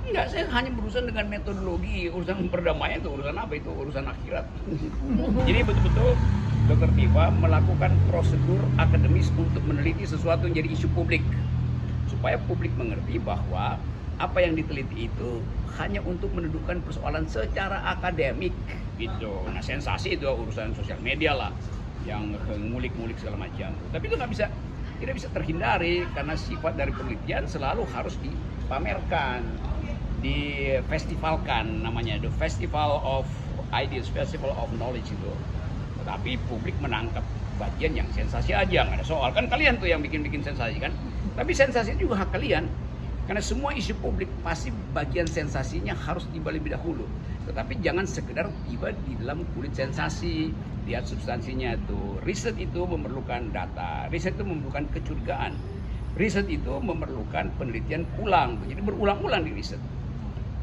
Enggak, saya hanya berurusan dengan metodologi. Urusan perdamaian itu urusan apa? Itu urusan akhirat. Jadi betul-betul Dr. Tifa melakukan prosedur akademis untuk meneliti sesuatu yang jadi isu publik, supaya publik mengerti bahwa apa yang diteliti itu hanya untuk mendudukan persoalan secara akademik gitu. Nah, sensasi itu urusan sosial media lah yang ngulik-ngulik segala macam. Tapi itu tidak bisa terhindari karena sifat dari penelitian selalu harus dipamerkan, difestivalkan, namanya the Festival of Ideas, Festival of Knowledge itu. Tetapi publik menangkap bagian yang sensasi aja, nggak ada soal. Kan kalian tuh yang bikin sensasi kan. Tapi sensasi juga hak kalian. Karena semua isu publik pasti bagian sensasinya harus tiba lebih dahulu. Tetapi jangan sekedar tiba di dalam kulit sensasi. Lihat substansinya tuh. Riset itu memerlukan data. Riset itu memerlukan kecurigaan. Riset itu memerlukan penelitian ulang. Jadi berulang-ulang di riset.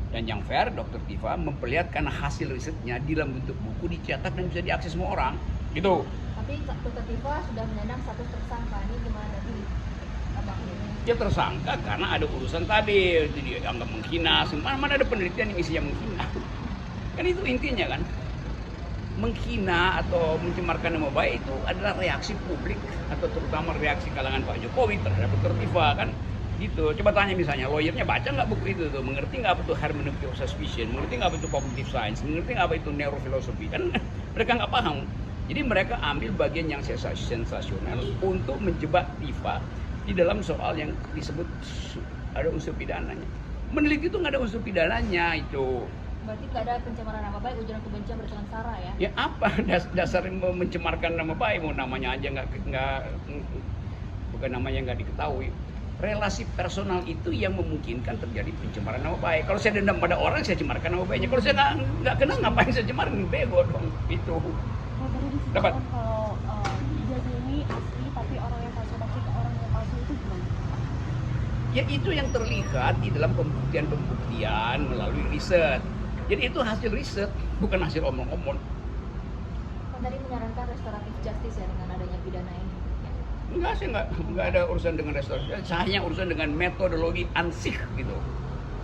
Dan yang fair, Dr. Tifa memperlihatkan hasil risetnya di dalam bentuk buku dicetak dan bisa diakses semua orang. Gitu. Tapi Dr. Tifa sudah menyandang status tersangka. Ini gimana tadi, Abang? Dia tersangka karena ada urusan tadi, jadi anggap menghina. Mana ada penelitian yang isinya menghina. Kan itu intinya kan. Menghina atau mencemarkan nama baik itu adalah reaksi publik atau terutama reaksi kalangan Pak Jokowi terhadap Dr. Tifa kan. Gitu. Coba tanya misalnya, lawyernya baca nggak buku itu tuh, mengerti nggak apa itu hermeneutic of suspicion, mengerti nggak apa itu cognitive science, mengerti nggak apa itu neurofilosofi, kan mereka nggak paham. Jadi mereka ambil bagian yang sensasional untuk menjebak Tifa di dalam soal yang disebut ada unsur pidananya. Meneliti itu nggak ada unsur pidananya itu. Berarti nggak ada pencemaran nama baik, ujaran kebencian berdasarkan SARA ya? Ya apa dasar mencemarkan nama baik, mau namanya aja bukan namanya nggak diketahui. Relasi personal itu yang memungkinkan terjadi pencemaran nama baik. Kalau saya dendam pada orang, saya cemarkan nama baiknya. Kalau saya nggak kenal, ngapain saya cemarin? Bego dong. Itu. Dapat. Kalau ijazah ini asli, tapi orang yang palsu ke orang yang palsu itu gimana? Ya itu yang terlihat di dalam pembuktian melalui riset. Jadi itu hasil riset, bukan hasil omong-omong. Kan tadi menyarankan restoratif justice ya dengan adanya pidana ini. Enggak, saya enggak ada urusan dengan restoratif. Saya hanya urusan dengan metodologi ansih gitu.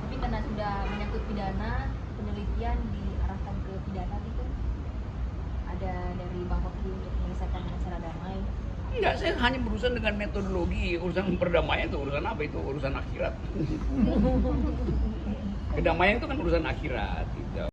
Tapi karena sudah menyangkut pidana, penelitian diarahkan ke pidana gitu. Ada dari Bang Hoki untuk menyelesaikan dengan cara damai. Enggak, saya hanya berurusan dengan metodologi. Urusan perdamaian itu urusan apa? Itu urusan akhirat. Kedamaian itu kan urusan akhirat gitu.